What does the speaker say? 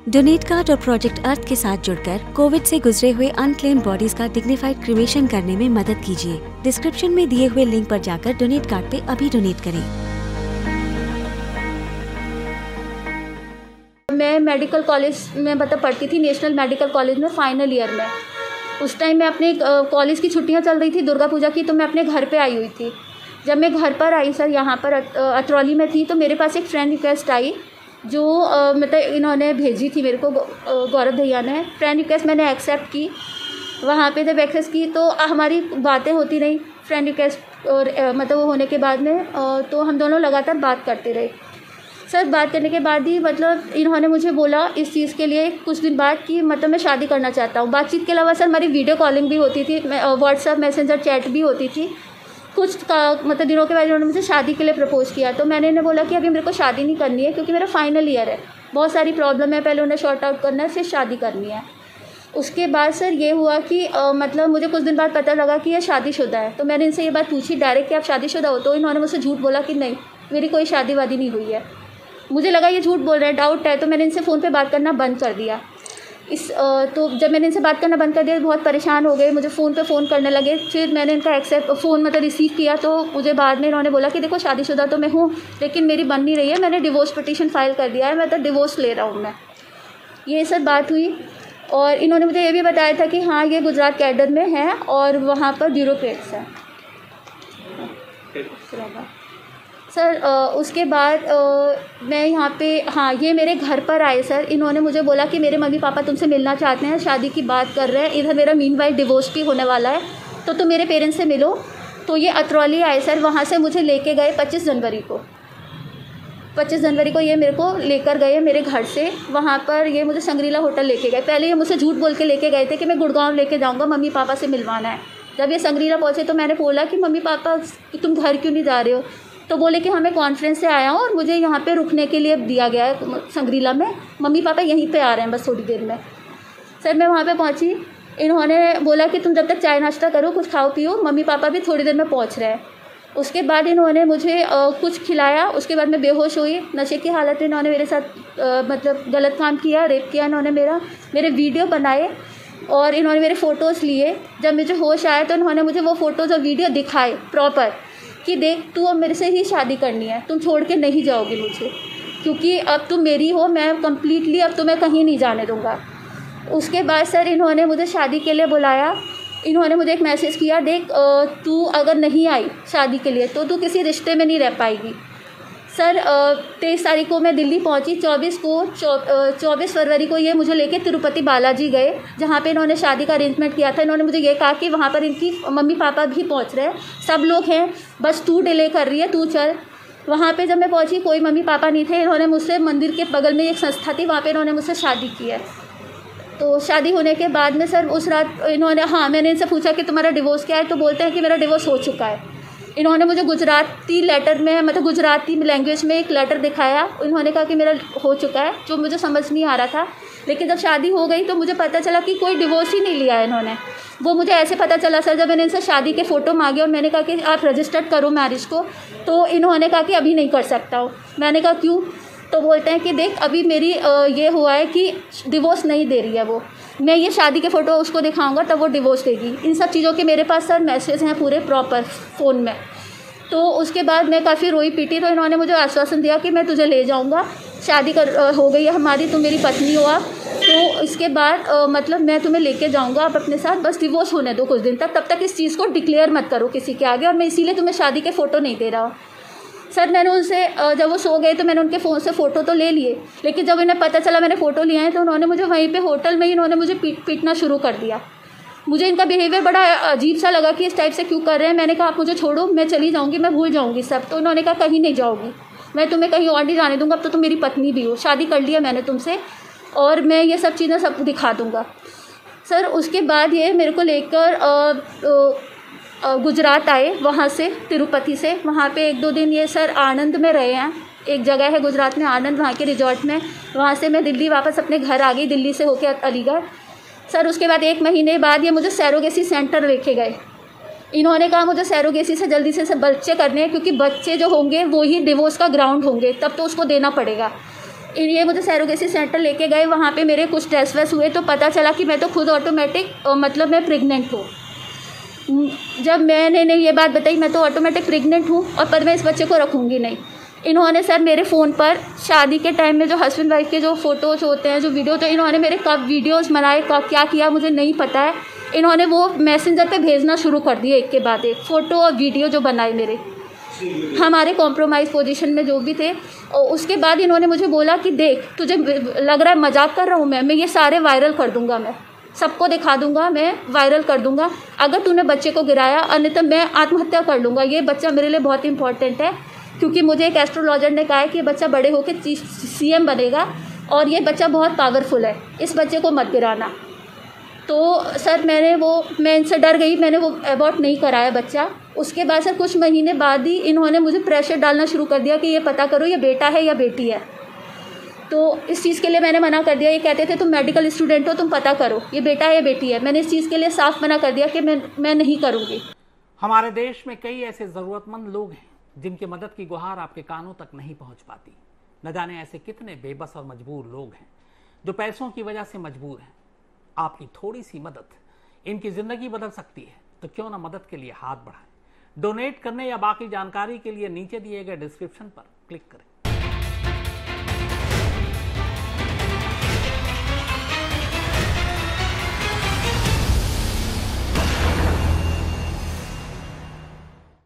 Donate card और project अर्थ के साथ जुड़कर कोविड से गुजरे हुए अनक्लेम बॉडीज का डिग्निफाइड क्रिमेशन करने में मदद कीजिए। डिस्क्रिप्शन में दिए हुए लिंक पर जाकर डोनेट कार्ड पे अभी डोनेट करें। मैं मेडिकल कॉलेज में पढ़ती थी, नेशनल मेडिकल कॉलेज में फाइनल ईयर में। उस टाइम मैं अपने कॉलेज की छुट्टियां चल रही थी दुर्गा पूजा की, तो मैं अपने घर पे आई हुई थी। जब मैं घर पर आई सर, यहाँ पर अतरौली में थी, तो मेरे पास एक फ्रेंड रिक्वेस्ट आई जो मतलब इन्होंने भेजी थी मेरे को, गौरव भैया ने। फ्रेंड रिक्वेस्ट मैंने एक्सेप्ट की। वहाँ पे जब एक्सेप्ट की तो हमारी बातें होती रही फ्रेंड रिक्वेस्ट और मतलब वो होने के बाद में, तो हम दोनों लगातार बात करते रहे सर। बात करने के बाद ही मतलब इन्होंने मुझे बोला इस चीज़ के लिए कुछ दिन बाद कि मतलब मैं शादी करना चाहता हूँ। बातचीत के अलावा सर हमारी वीडियो कॉलिंग भी होती थी, व्हाट्सएप मैसेंजर चैट भी होती थी। कुछ मतलब दिनों के बाद इन्होंने मुझे शादी के लिए प्रपोज़ किया, तो मैंने इन्हें बोला कि अभी मेरे को शादी नहीं करनी है क्योंकि मेरा फाइनल ईयर है, बहुत सारी प्रॉब्लम है, पहले उन्हें शॉर्ट आउट करना है फिर शादी करनी है। उसके बाद सर ये हुआ कि मतलब मुझे कुछ दिन बाद पता लगा कि ये शादीशुदा है। तो मैंने इनसे ये बात पूछी डायरेक्ट कि आप शादीशुदा हो, तो इन्होंने मुझसे झूठ बोला कि नहीं मेरी कोई शादी वादी नहीं हुई है। मुझे लगा ये झूठ बोल रहे हैं, डाउट है, तो मैंने इनसे फ़ोन पे बात करना बंद कर दिया। तो जब मैंने इनसे बात करना बंद कर दिया बहुत परेशान हो गए, मुझे फ़ोन पे फ़ोन करने लगे। फिर मैंने इनका एक्सेप्ट फ़ोन मतलब रिसीव किया, तो मुझे बाद में इन्होंने बोला कि देखो शादीशुदा तो मैं हूँ लेकिन मेरी बन नहीं रही है, मैंने डिवोर्स पिटीशन फाइल कर दिया है, मैं तो डिवोर्स ले रहा हूँ मैं। ये सब बात हुई और इन्होंने मुझे ये भी बताया था कि हाँ ये गुजरात कैडर में है और वहाँ पर ब्यूरोक्रेट्स हैं सर। उसके बाद मैं यहाँ पे, हाँ ये मेरे घर पर आए सर। इन्होंने मुझे बोला कि मेरे मम्मी पापा तुमसे मिलना चाहते हैं, शादी की बात कर रहे हैं, इधर मेरा मीनवाइल डिवोर्स भी होने वाला है, तो तुम मेरे पेरेंट्स से मिलो। तो ये अतरौली आए सर, वहाँ से मुझे लेके गए 25 जनवरी को। 25 जनवरी को ये मेरे को लेकर गए मेरे घर से, वहाँ पर ये मुझे संग्रीला होटल लेके गए। पहले ये मुझसे झूठ बोल के लेके गए थे कि मैं गुड़गांव लेके जाऊँगा, मम्मी पापा से मिलवाना है। जब ये संग्रीला पहुँचे तो मैंने बोला कि मम्मी पापा तुम घर क्यों नहीं जा रहे हो, तो बोले कि हमें कॉन्फ्रेंस से आया हूँ और मुझे यहाँ पे रुकने के लिए दिया गया है संग्रीला में, मम्मी पापा यहीं पे आ रहे हैं बस थोड़ी देर में। सर मैं वहाँ पे पहुँची, इन्होंने बोला कि तुम जब तक चाय नाश्ता करो, कुछ खाओ पियो, मम्मी पापा भी थोड़ी देर में पहुँच रहे हैं। उसके बाद इन्होंने मुझे कुछ खिलाया, उसके बाद मैं बेहोश हुई, नशे की हालत में इन्होंने मेरे साथ मतलब गलत काम किया, रेप किया इन्होंने मेरे वीडियो बनाए और इन्होंने मेरे फ़ोटोज़ लिए। जब मुझे होश आया तो इन्होंने मुझे वो फ़ोटोज़ और वीडियो दिखाए प्रॉपर कि देख तू अब मेरे से ही शादी करनी है, तुम छोड़ के नहीं जाओगी मुझे, क्योंकि अब तुम मेरी हो, मैं कम्प्लीटली अब तुम्हें कहीं नहीं जाने दूँगा। उसके बाद सर इन्होंने मुझे शादी के लिए बुलाया। इन्होंने मुझे एक मैसेज किया, देख तू अगर नहीं आई शादी के लिए तो तू किसी रिश्ते में नहीं रह पाएगी। सर 23 तारीख को मैं दिल्ली पहुंची, 24 फरवरी को ये मुझे लेके तिरुपति बालाजी गए, जहाँ पे इन्होंने शादी का अरेंजमेंट किया था। इन्होंने मुझे ये कहा कि वहाँ पर इनकी मम्मी पापा भी पहुँच रहे हैं, सब लोग हैं, बस तू डिले कर रही है, तू चल। वहाँ पे जब मैं पहुँची कोई मम्मी पापा नहीं थे। इन्होंने मुझसे मंदिर के बगल में एक संस्था थी, वहाँ पर इन्होंने मुझसे शादी की है। तो शादी होने के बाद में सर उस रात इन्होंने, हाँ मैंने इनसे पूछा कि तुम्हारा डिवोर्स क्या है, तो बोलते हैं कि मेरा डिवोर्स हो चुका है। इन्होंने मुझे गुजराती लेटर में मतलब गुजराती लैंग्वेज में एक लेटर दिखाया, इन्होंने कहा कि मेरा हो चुका है, जो मुझे समझ नहीं आ रहा था। लेकिन जब शादी हो गई तो मुझे पता चला कि कोई डिवोर्स ही नहीं लिया है इन्होंने। वो मुझे ऐसे पता चला सर जब मैंने इनसे शादी के फ़ोटो मांगे और मैंने कहा कि आप रजिस्टर्ड करो मैरिज को, तो इन्होंने कहा कि अभी नहीं कर सकता हूँ। मैंने कहा क्यों, तो बोलते हैं कि देख अभी मेरी ये हुआ है कि डिवोर्स नहीं दे रही है वो, मैं ये शादी के फ़ोटो उसको दिखाऊंगा तब वो डिवोर्स देगी। इन सब चीज़ों के मेरे पास सर मैसेज हैं पूरे प्रॉपर फ़ोन में। तो उसके बाद मैं काफ़ी रोई पीटी, तो इन्होंने मुझे आश्वासन दिया कि मैं तुझे ले जाऊंगा, शादी हो गई है हमारी, तुम मेरी पत्नी हो आप, तो इसके बाद मतलब मैं तुम्हें लेके जाऊंगा आप अपने साथ, बस डिवोर्स होने दो कुछ दिन तक, तब तक इस चीज़ को डिक्लेयर मत करो किसी के आगे, और मैं इसीलिए तुम्हें शादी के फ़ोटो नहीं दे रहा हूँ। सर मैंने उनसे जब वो सो गए तो मैंने उनके फ़ोन से फ़ोटो तो ले लिए, लेकिन जब इन्हें पता चला मैंने फ़ोटो लिए हैं तो उन्होंने मुझे वहीं पे होटल में ही इन्होंने मुझे पीटना शुरू कर दिया। मुझे इनका बिहेवियर बड़ा अजीब सा लगा कि इस टाइप से क्यों कर रहे हैं। मैंने कहा आप मुझे छोड़ो, मैं चली जाऊँगी, मैं भूल जाऊँगी सब। तो उन्होंने कहा कहीं नहीं जाओगी, मैं तुम्हें कहीं और नहीं जाने दूँगा, अब तो तुम मेरी पत्नी भी हो, शादी कर लिया मैंने तुमसे, और मैं ये सब चीज़ें सब दिखा दूँगा। सर उसके बाद ये मेरे को लेकर गुजरात आए, वहाँ से तिरुपति से, वहाँ पे 1-2 दिन ये सर आनंद में रहे हैं। एक जगह है गुजरात में आनंद, वहाँ के रिजॉर्ट में। वहाँ से मैं दिल्ली वापस अपने घर आ गई, दिल्ली से होकर अलीगढ़। सर उसके बाद 1 महीने बाद ये मुझे सैरोगेसी सेंटर लेके गए। इन्होंने कहा मुझे सैरोगेसी से जल्दी से बच्चे करने हैं, क्योंकि बच्चे जो होंगे वो ही डिवोर्स का ग्राउंड होंगे, तब तो उसको देना पड़ेगा। ये मुझे सैरोगेसी सेंटर लेके गए, वहाँ पे मेरे कुछ टेस्ट वेस्ट हुए तो पता चला कि मैं तो खुद ऑटोमेटिक मतलब मैं प्रेग्नेंट हूँ। जब मैंने ये बात बताई मैं तो ऑटोमेटिक प्रेग्नेंट हूँ और पर मैं इस बच्चे को रखूँगी नहीं, इन्होंने सर मेरे फ़ोन पर शादी के टाइम में जो हस्बैंड वाइफ के जो फ़ोटोज़ होते हैं, जो वीडियो, तो इन्होंने मेरे कब वीडियोज़ बनाए, कब क्या किया मुझे नहीं पता है। इन्होंने वो मैसेंजर पे भेजना शुरू कर दिए एक के बाद एक फ़ोटो और वीडियो जो बनाए मेरे, हमारे कॉम्प्रोमाइज़ पोजीशन में जो भी थे। और उसके बाद इन्होंने मुझे बोला कि देख तुझे लग रहा है मजाक कर रहा हूँ मैं ये सारे वायरल कर दूँगा, मैं सबको दिखा दूँगा, मैं वायरल कर दूँगा अगर तूने बच्चे को गिराया, अन्यथा मैं आत्महत्या कर लूँगा। ये बच्चा मेरे लिए बहुत इंपॉर्टेंट है क्योंकि मुझे एक एस्ट्रोलॉजर ने कहा है कि ये बच्चा बड़े होकर CM बनेगा और ये बच्चा बहुत पावरफुल है, इस बच्चे को मत गिराना। तो सर मैं इनसे डर गई, मैंने वो अबॉर्ट नहीं कराया बच्चा। उसके बाद सर कुछ महीने बाद ही इन्होंने मुझे प्रेशर डालना शुरू कर दिया कि ये पता करो ये बेटा है या बेटी है। तो इस चीज़ के लिए मैंने मना कर दिया। ये कहते थे तुम मेडिकल स्टूडेंट हो, तुम पता करो ये बेटा है या बेटी है। मैंने इस चीज़ के लिए साफ मना कर दिया कि मैं नहीं करूँगी। हमारे देश में कई ऐसे ज़रूरतमंद लोग हैं जिनकी मदद की गुहार आपके कानों तक नहीं पहुंच पाती। न जाने ऐसे कितने बेबस और मजबूर लोग हैं जो पैसों की वजह से मजबूर हैं। आपकी थोड़ी सी मदद इनकी जिंदगी बदल सकती है, तो क्यों ना मदद के लिए हाथ बढ़ाएं। डोनेट करने या बाकी जानकारी के लिए नीचे दिए गए डिस्क्रिप्शन पर क्लिक करें।